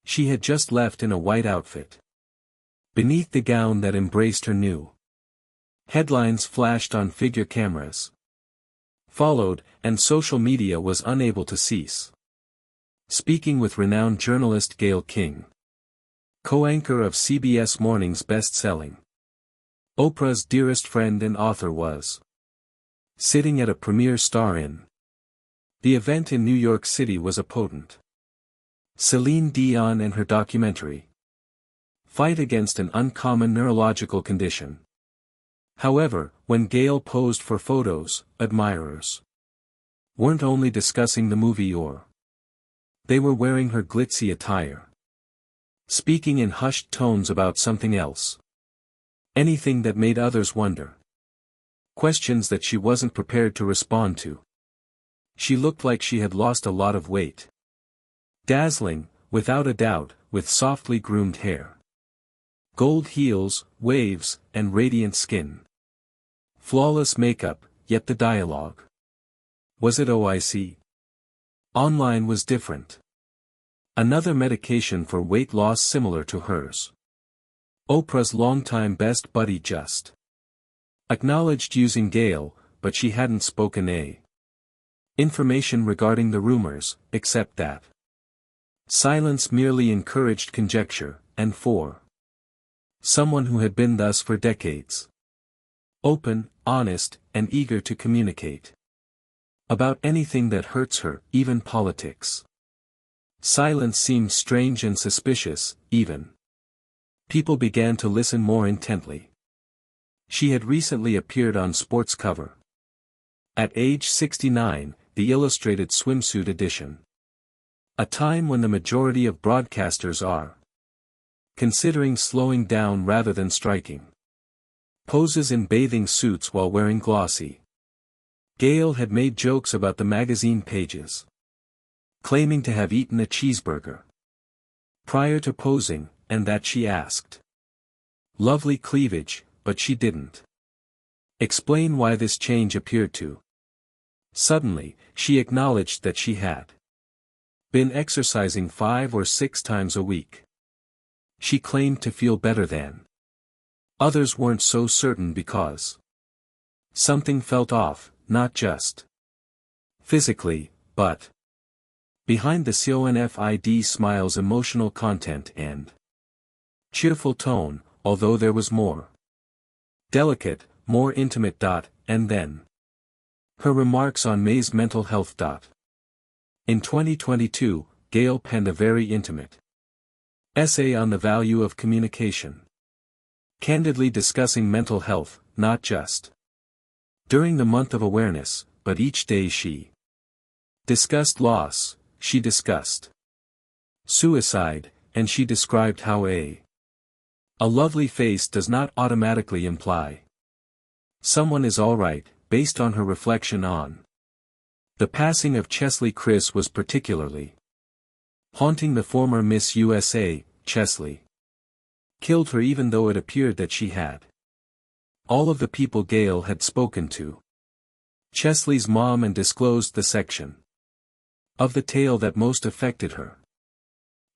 She had just left in a white outfit. Beneath the gown that embraced her new headlines flashed on figure cameras. Followed, and social media was unable to cease. Speaking with renowned journalist Gayle King, co-anchor of CBS Morning's best-selling Oprah's dearest friend and author, was sitting at a premiere Star Inn. The event in New York City was a potent Celine Dion and her documentary fight against an uncommon neurological condition. However, when Gayle posed for photos, admirers weren't only discussing the movie they were wearing her glitzy attire, speaking in hushed tones about something else. Anything that made others wonder. Questions that she wasn't prepared to respond to. She looked like she had lost a lot of weight. Dazzling, without a doubt, with softly groomed hair, gold heels, waves, and radiant skin. Flawless makeup, yet the dialogue. Was it OIC? Online was different. Another medication for weight loss similar to hers. Oprah's longtime best buddy just acknowledged using Gayle, but she hadn't spoken information regarding the rumors, except that silence merely encouraged conjecture, and for someone who had been thus for decades, open, honest, and eager to communicate about anything that hurts her, even politics, silence seemed strange and suspicious. Even people began to listen more intently. She had recently appeared on Sports Cover. At age 69, the illustrated swimsuit edition. A time when the majority of broadcasters are considering slowing down rather than striking. Poses in bathing suits while wearing glossy. Gayle had made jokes about the magazine pages, claiming to have eaten a cheeseburger prior to posing, and that she asked lovely cleavage, but she didn't explain why this change appeared to. Suddenly, she acknowledged that she had been exercising 5 or 6 times a week. She claimed to feel better than others weren't so certain because something felt off, not just physically, but behind the confident smile's emotional content and cheerful tone, although there was more delicate, more intimate. And then her remarks on May's mental health. In 2022, Gayle penned a very intimate essay on the value of communication, candidly discussing mental health, not just during the month of awareness, but each day. She discussed loss, she discussed suicide, and she described how a lovely face does not automatically imply someone is alright. Based on her reflection on the passing of Cheslie Kryst was particularly haunting. The former Miss USA, Cheslie, killed her even though it appeared that she had all of the people Gayle had spoken to Cheslie's mom and disclosed the section of the tale that most affected her.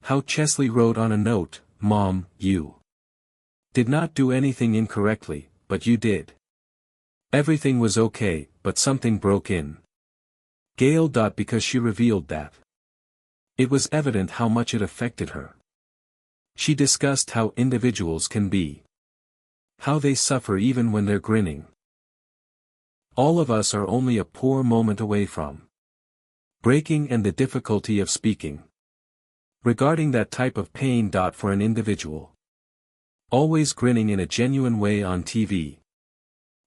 How Cheslie wrote on a note, "Mom, you did not do anything incorrectly, but you did. Everything was okay, but something broke in." Gayle. Because she revealed that it was evident how much it affected her. She discussed how individuals can be, how they suffer even when they're grinning. All of us are only a poor moment away from breaking, and the difficulty of speaking regarding that type of pain. For an individual always grinning in a genuine way on TV,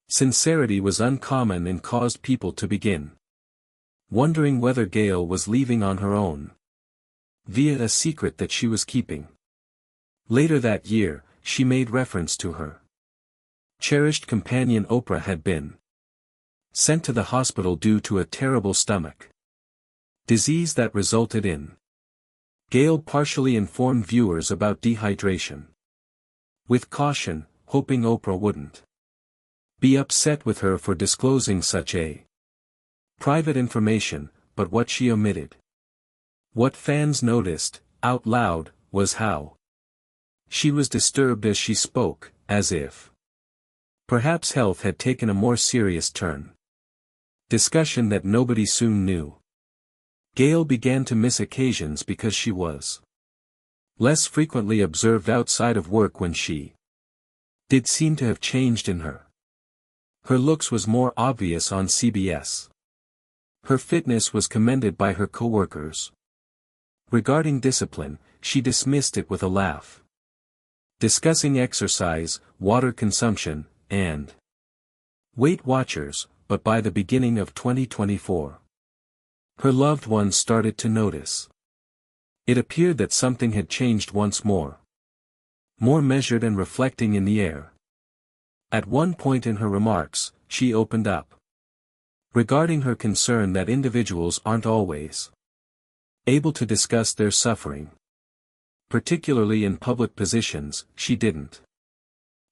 sincerity was uncommon and caused people to begin wondering whether Gayle was leaving on her own via a secret that she was keeping. Later that year, she made reference to her cherished companion. Oprah had been sent to the hospital due to a terrible stomach disease that resulted in. Gayle partially informed viewers about dehydration with caution, hoping Oprah wouldn't be upset with her for disclosing such a private information. But what she omitted, what fans noticed out loud, was how she was disturbed as she spoke, as if perhaps health had taken a more serious turn. Discussion that nobody soon knew. Gayle began to miss occasions because she was less frequently observed outside of work when she did seem to have changed in her. Her looks was more obvious on CBS. Her fitness was commended by her co-workers. Regarding discipline, she dismissed it with a laugh. Discussing exercise, water consumption, and Weight Watchers, but by the beginning of 2024, her loved ones started to notice. It appeared that something had changed once more. More measured and reflecting in the air. At one point in her remarks, she opened up regarding her concern that individuals aren't always able to discuss their suffering. Particularly in public positions, she didn't.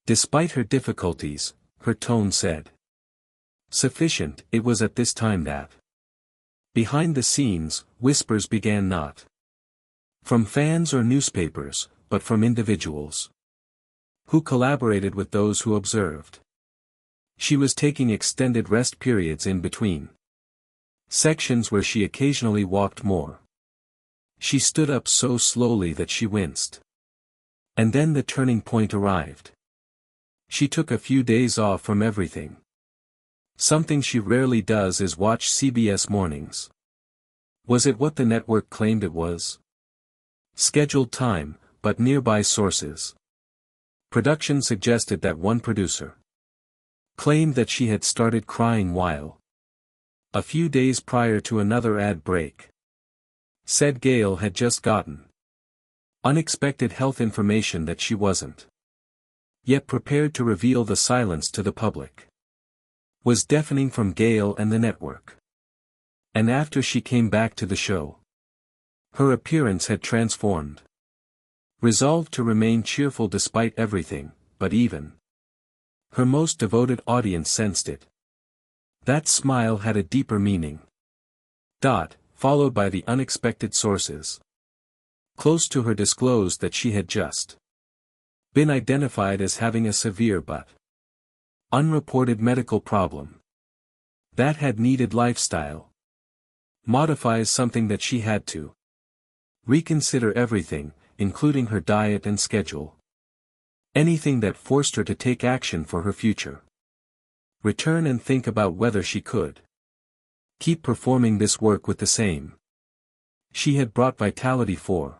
Despite her difficulties, her tone said sufficient. It was at this time that behind the scenes, whispers began not from fans or newspapers, but from individuals who collaborated with those who observed. She was taking extended rest periods in between sections where she occasionally walked more. She stood up so slowly that she winced. And then the turning point arrived. She took a few days off from everything. Something she rarely does is watch CBS mornings. Was it what the network claimed it was? Scheduled time, but nearby sources. Production suggested that one producer claimed that she had started crying while a few days prior to another ad break. Said Gayle had just gotten unexpected health information that she wasn't yet prepared to reveal. The silence to the public was deafening from Gayle and the network. And after she came back to the show, her appearance had transformed. Resolved to remain cheerful despite everything, but even her most devoted audience sensed it. That smile had a deeper meaning. Followed by the unexpected sources close to her disclosed that she had just been identified as having a severe but unreported medical problem that had needed lifestyle modifies, something that she had to reconsider everything, including her diet and schedule. Anything that forced her to take action for her future. Return and think about whether she could keep performing this work with the same she had brought vitality for.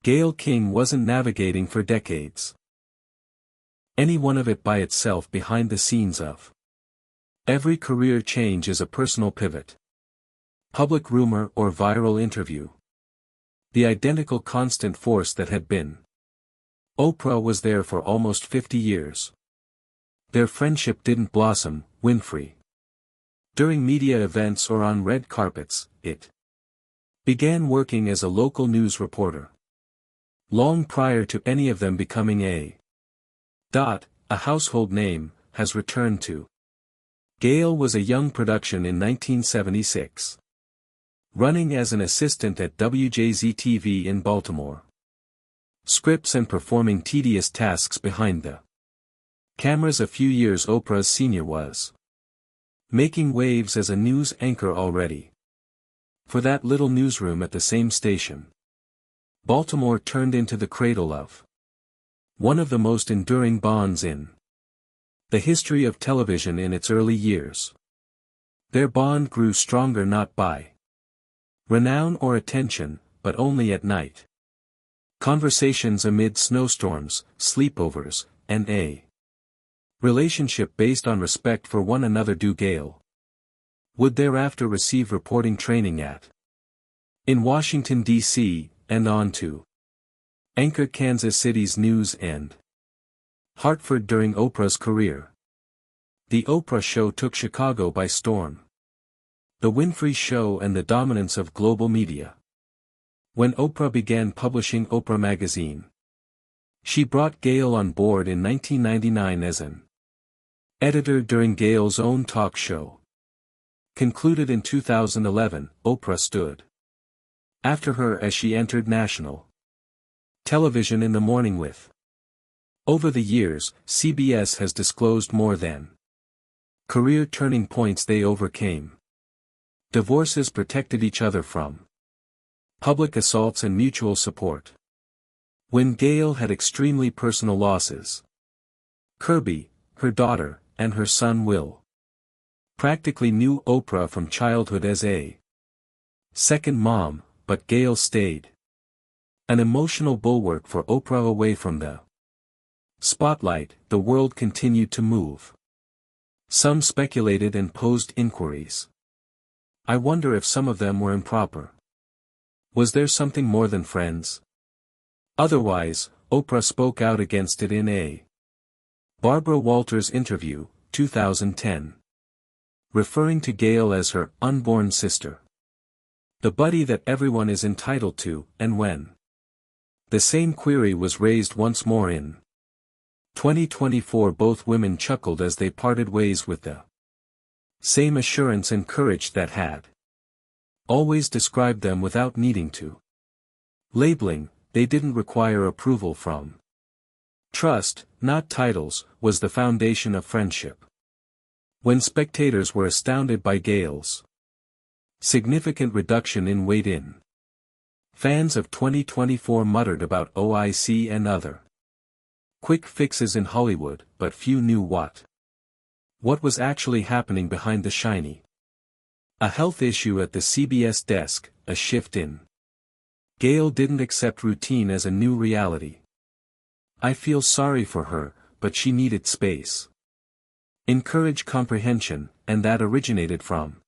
Gayle King wasn't navigating for decades. Any one of it by itself behind the scenes of. Every career change is a personal pivot. Public rumor or viral interview. The identical constant force that had been. Oprah was there for almost 50 years. Their friendship didn't blossom, Winfrey. During media events or on red carpets, it began working as a local news reporter. Long prior to any of them becoming a household name, has returned to. Gayle was a young production in 1976. Running as an assistant at WJZ-TV in Baltimore. Scripts and performing tedious tasks behind the cameras. A few years Oprah's senior was making waves as a news anchor already. For that little newsroom at the same station, Baltimore turned into the cradle of one of the most enduring bonds in the history of television in its early years. Their bond grew stronger not by renown or attention, but only at night. Conversations amid snowstorms, sleepovers, and a relationship based on respect for one another. Gayle would thereafter receive reporting training in Washington, D.C., and on to anchor Kansas City's News and Hartford during Oprah's career. The Oprah Show took Chicago by storm. The Winfrey Show and the dominance of global media. When Oprah began publishing Oprah magazine, she brought Gayle on board in 1999 as an editor during Gayle's own talk show. Concluded in 2011, Oprah stood after her as she entered national Television in the morning with. Over the years, CBS has disclosed more than career turning points they overcame. Divorces protected each other from public assaults and mutual support. When Gayle had extremely personal losses. Kirby, her daughter, and her son Will practically knew Oprah from childhood as a second mom, but Gayle stayed an emotional bulwark for Oprah away from the spotlight. The world continued to move. Some speculated and posed inquiries. I wonder if some of them were improper. Was there something more than friends? Otherwise, Oprah spoke out against it in a Barbara Walters interview, 2010. Referring to Gayle as her unborn sister. The buddy that everyone is entitled to, and when. The same query was raised once more in 2024. Both women chuckled as they parted ways with the same assurance and courage that had always described them without needing to. Labeling, they didn't require approval from. Trust, not titles, was the foundation of friendship. When spectators were astounded by Gayle's significant reduction in weight in. Fans of 2024 muttered about OIC and other quick fixes in Hollywood, but few knew what was actually happening behind the shiny. A health issue at the CBS desk, a shift in. Gayle didn't accept routine as a new reality. I feel sorry for her, but she needed space. Encourage comprehension, and that originated from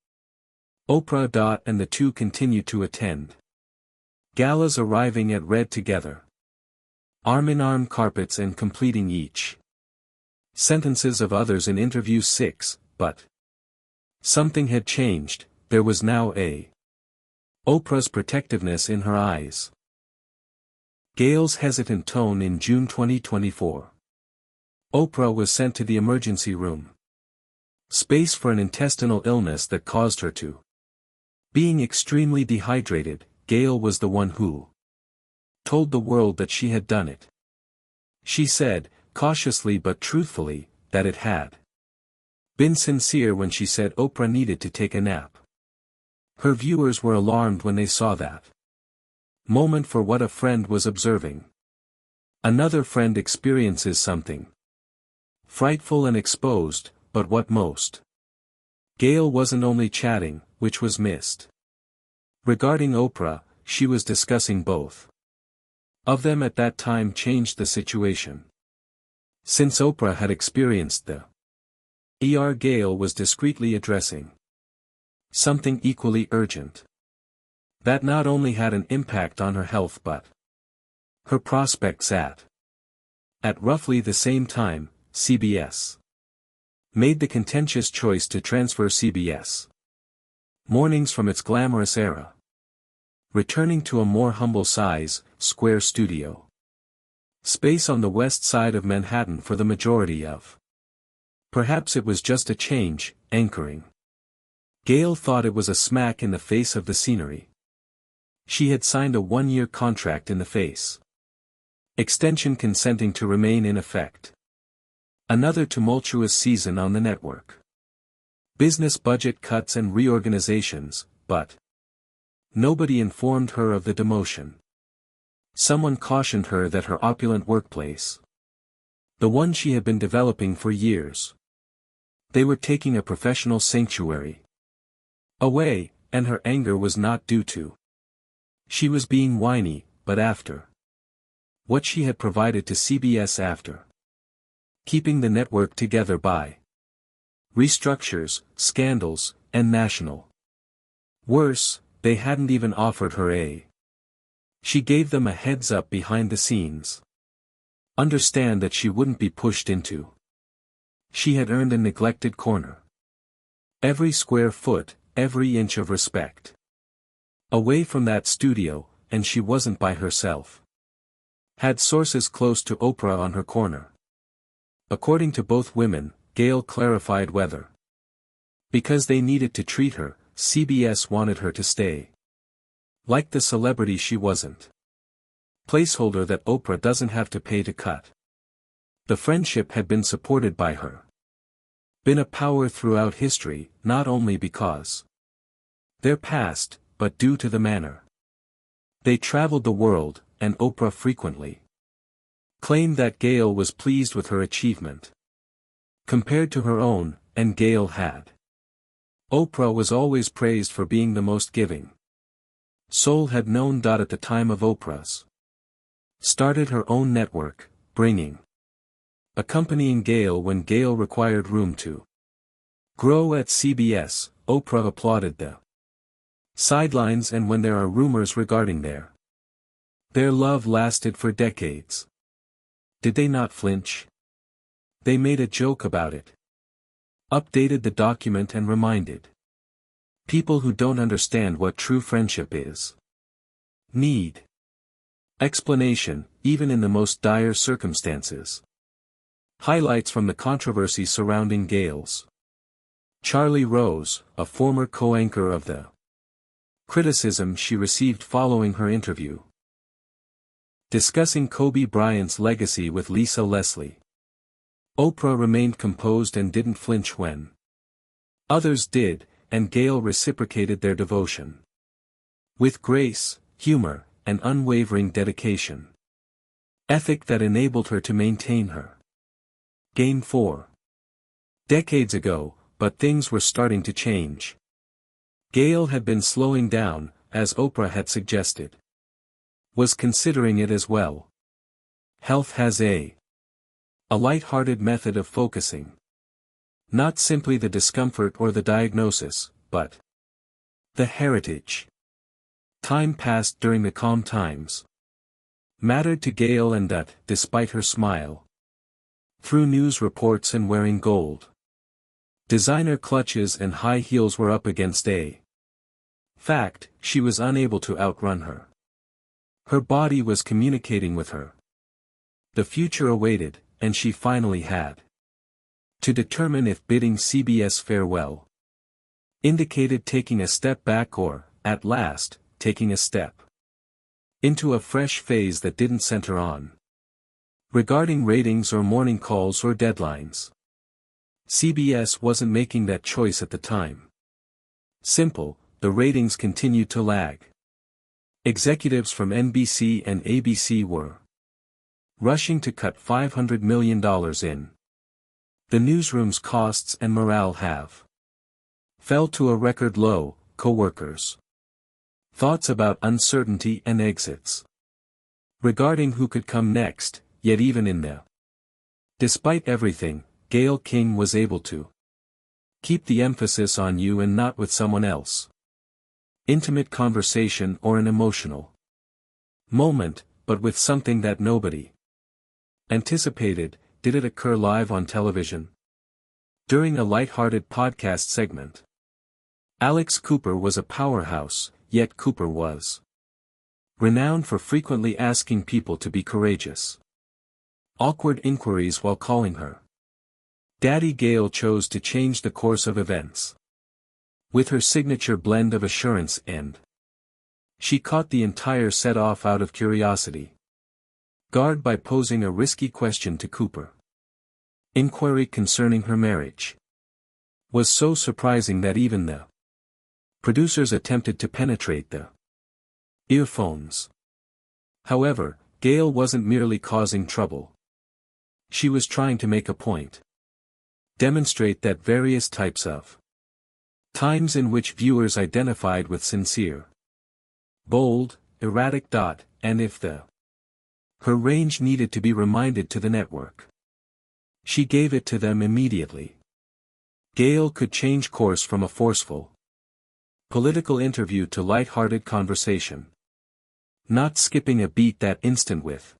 Oprah. And the two continued to attend galas, arriving at Red together. Arm-in-arm carpets and completing each sentences of others in interview 6, but something had changed. There was now a Oprah's protectiveness in her eyes. Gayle's hesitant tone in June 2024. Oprah was sent to the emergency room. Space for an intestinal illness that caused her to. Being extremely dehydrated, Gayle was the one who told the world that she had done it. She said, cautiously but truthfully, that it had been sincere when she said Oprah needed to take a nap. Her viewers were alarmed when they saw that moment for what a friend was observing. Another friend experiences something frightful and exposed, but what most. Gayle wasn't only chatting, which was missed. Regarding Oprah, she was discussing both of them at that time changed the situation. Since Oprah had experienced the Gayle was discreetly addressing something equally urgent. That not only had an impact on her health but her prospects at roughly the same time, CBS made the contentious choice to transfer CBS mornings from its glamorous era, returning to a more humble size, square studio space on the west side of Manhattan for the majority of. Perhaps it was just a change, anchoring. Gayle thought it was a smack in the face of the scenery. She had signed a 1-year contract in the face. Extension consenting to remain in effect. Another tumultuous season on the network. Business budget cuts and reorganizations, but nobody informed her of the demotion. Someone cautioned her that her opulent workplace, the one she had been developing for years, they were taking a professional sanctuary away, and her anger was not due to. She was being whiny, but after what she had provided to CBS after keeping the network together by restructures, scandals, and national. Worse, they hadn't even offered her a. She gave them a heads up behind the scenes. Understand that she wouldn't be pushed into. She had earned a neglected corner. Every square foot, every inch of respect. Away from that studio, and she wasn't by herself. Had sources close to Oprah on her corner. According to both women, Gayle clarified whether. Because they needed to treat her, CBS wanted her to stay. Like the celebrity she wasn't. Placeholder that Oprah doesn't have to pay to cut. The friendship had been supported by her. Been a power throughout history, not only because their past, but due to the manner. They traveled the world, and Oprah frequently claimed that Gayle was pleased with her achievement compared to her own, and Gayle had. Oprah was always praised for being the most giving soul had known. At the time of Oprah's started her own network, accompanying Gayle when Gayle required room to grow at CBS. Oprah applauded the sidelines, and when there are rumors regarding their love lasted for decades. Did they not flinch? They made a joke about it. Updated the document and reminded people who don't understand what true friendship is. Need explanation, even in the most dire circumstances. Highlights from the controversy surrounding Gayle's Charlie Rose, a former co-anchor of the criticism she received following her interview. Discussing Kobe Bryant's legacy with Lisa Leslie. Oprah remained composed and didn't flinch when others did, and Gayle reciprocated their devotion with grace, humor, and unwavering dedication. Ethic that enabled her to maintain her game 4 decades ago, but things were starting to change. Gayle had been slowing down, as Oprah had suggested. Was considering it as well. Health has a light-hearted method of focusing. Not simply the discomfort or the diagnosis, but the heritage. Time passed during the calm times. Mattered to Gayle, and that, despite her smile, through news reports and wearing gold designer clutches and high heels were up against a fact, she was unable to outrun her. Her body was communicating with her. The future awaited, and she finally had to determine if bidding CBS farewell indicated taking a step back or, at last, taking a step into a fresh phase that didn't center on regarding ratings or morning calls or deadlines. CBS wasn't making that choice at the time. Simple, the ratings continued to lag. Executives from NBC and ABC were rushing to cut $500 million in the newsroom's costs, and morale fell to a record low. Co-workers' thoughts about uncertainty and exits regarding who could come next, yet even in there. Despite everything, Gayle King was able to keep the emphasis on you and not with someone else. Intimate conversation or an emotional moment, but with something that nobody anticipated. Did it occur live on television? During a light-hearted podcast segment. Alex Cooper was a powerhouse, yet Cooper was renowned for frequently asking people to be courageous. Awkward inquiries while calling her Daddy. Gayle chose to change the course of events with her signature blend of assurance, and she caught the entire set off out of curiosity. Guard by posing a risky question to Cooper. Inquiry concerning her marriage was so surprising that even the producers attempted to penetrate the earphones. However, Gayle wasn't merely causing trouble. She was trying to make a point. Demonstrate that various types of times in which viewers identified with sincere, bold, erratic. And if her range needed to be reminded to the network, she gave it to them immediately. Gayle could change course from a forceful political interview to light-hearted conversation. Not skipping a beat that instant with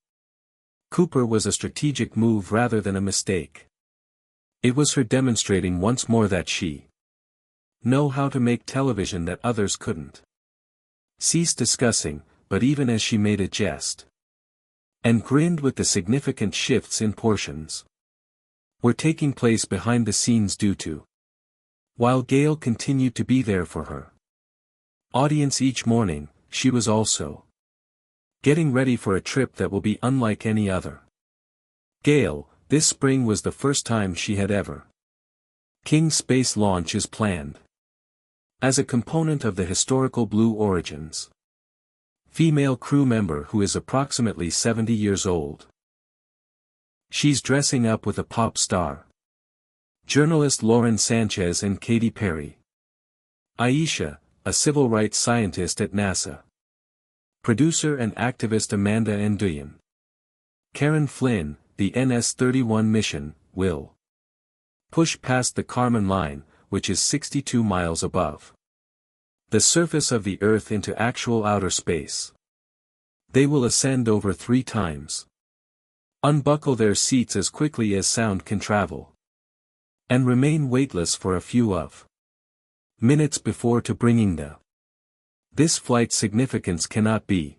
Cooper was a strategic move rather than a mistake. It was her demonstrating once more that she knew how to make television that others couldn't. Cease discussing, but even as she made a jest and grinned with the significant shifts in portions were taking place behind the scenes due to while Gayle continued to be there for her audience each morning, she was also Getting ready for a trip that will be unlike any other. Gayle, this spring was the first time she had ever. King's space launch is planned. As a component of the historical Blue Origins. Female crew member who is approximately 70 years old. She's dressing up with a pop star. Journalist Lauren Sanchez and Katy Perry. Aisha, a civil rights scientist at NASA. Producer and activist Amanda Nduyen. Karen Flynn, the NS-31 mission, will push past the Kármán line, which is 62 miles above the surface of the Earth into actual outer space. They will ascend over 3 times. Unbuckle their seats as quickly as sound can travel. And remain weightless for a few of minutes before to bringing the. This flight's significance cannot be.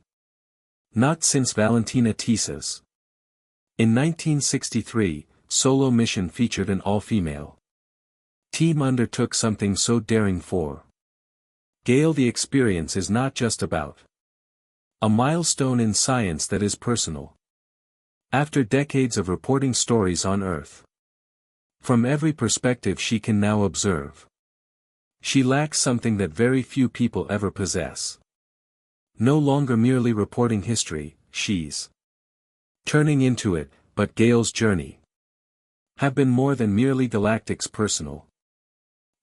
Not since Valentina Tisa's. In 1963, solo mission featured an all-female team undertook something so daring for Gayle. The experience is not just about a milestone in science that is personal. After decades of reporting stories on Earth, from every perspective she can now observe, she lacks something that very few people ever possess. No longer merely reporting history, she's turning into it, but Gayle's journey have been more than merely galactic's personal.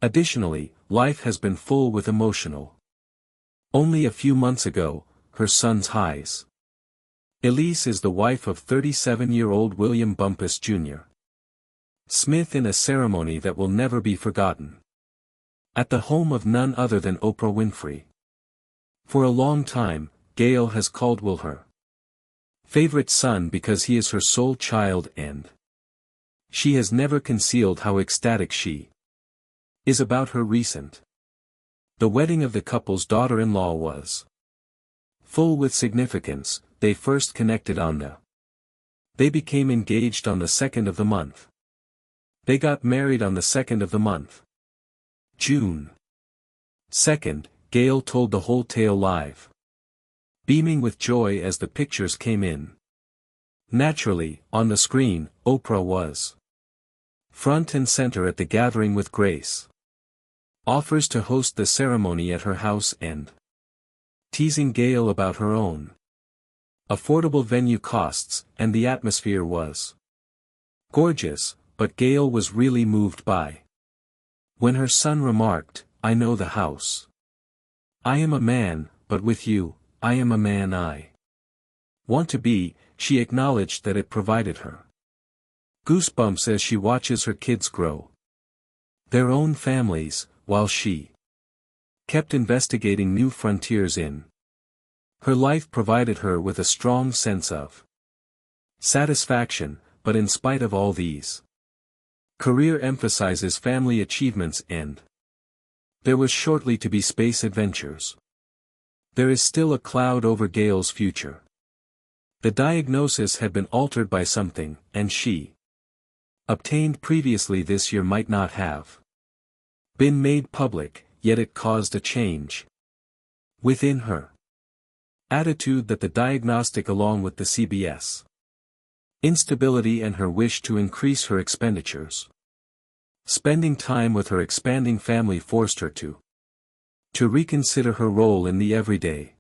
Additionally, life has been full with emotional. Only a few months ago, her son's highs. Elise is the wife of 37-year-old William Bumpus Jr. Smith in a ceremony that will never be forgotten. At the home of none other than Oprah Winfrey. For a long time, Gayle has called Will her favorite son because he is her sole child, and she has never concealed how ecstatic she is about her recent. The wedding of the couple's daughter-in-law was full with significance. They first connected on the. They became engaged on the 2nd of the month. They got married on the 2nd of the month. June 2nd, Gayle told the whole tale live. Beaming with joy as the pictures came in. Naturally, on the screen, Oprah was front and center at the gathering with Grace. Offers to host the ceremony at her house and teasing Gayle about her own affordable venue costs, and the atmosphere was gorgeous, but Gayle was really moved by when her son remarked, "I know the house. I am a man, but with you, I am a man I want to be." She acknowledged that it provided her goosebumps as she watches her kids grow their own families, while she kept investigating new frontiers in her life. Provided her with a strong sense of satisfaction, but in spite of all these, career emphasizes family achievements, and there was shortly to be space adventures. There is still a cloud over Gayle's future. The diagnosis had been altered by something, and she obtained previously this year might not have been made public, yet it caused a change within her attitude that the diagnostic, along with the CBS instability and her wish to increase her expenditures, spending time with her expanding family, forced her to reconsider her role in the everyday.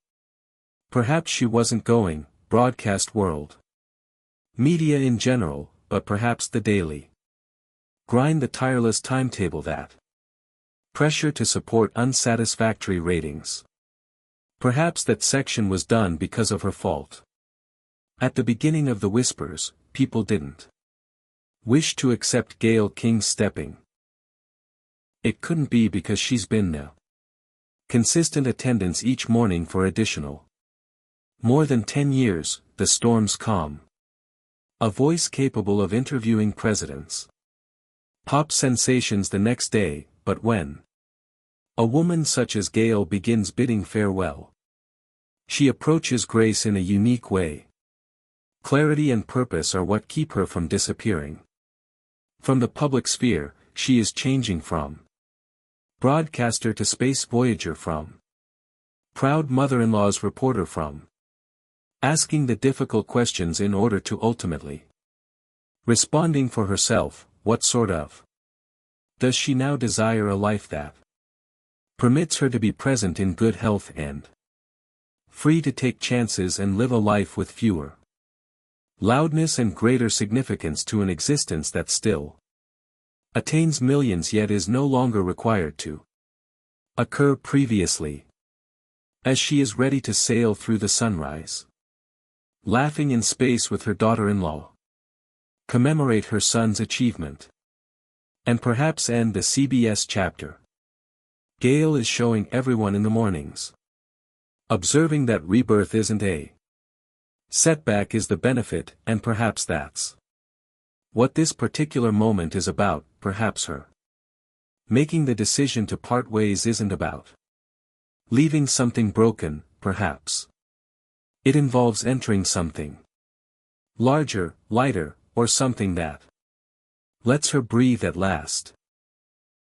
Perhaps she wasn't going broadcast world media in general, but perhaps the daily grind, the tireless timetable, that pressure to support unsatisfactory ratings. Perhaps that section was done because of her fault. At the beginning of the Whispers, people didn't wish to accept Gayle King's stepping. It couldn't be because she's been the consistent attendance each morning for additional more than 10 years, the storm's calm. A voice capable of interviewing presidents. Pop sensations the next day, but when a woman such as Gayle begins bidding farewell, she approaches Grace in a unique way. Clarity and purpose are what keep her from disappearing from the public sphere. She is changing from broadcaster to space voyager, from proud mother-in-law's reporter, from Asking the difficult questions in order to ultimately responding for herself. What sort of? Does she now desire a life that permits her to be present in good health and free to take chances and live a life with fewer loudness and greater significance to an existence that still attains millions yet is no longer required to occur previously, as she is ready to sail through the sunrise, laughing in space with her daughter-in-law, commemorate her son's achievement, and perhaps end the CBS chapter. Gayle is showing everyone in the mornings, observing that rebirth isn't a setback is the benefit, and perhaps that's what this particular moment is about. Perhaps her making the decision to part ways isn't about leaving something broken. Perhaps it involves entering something larger, lighter, or something that lets her breathe at last.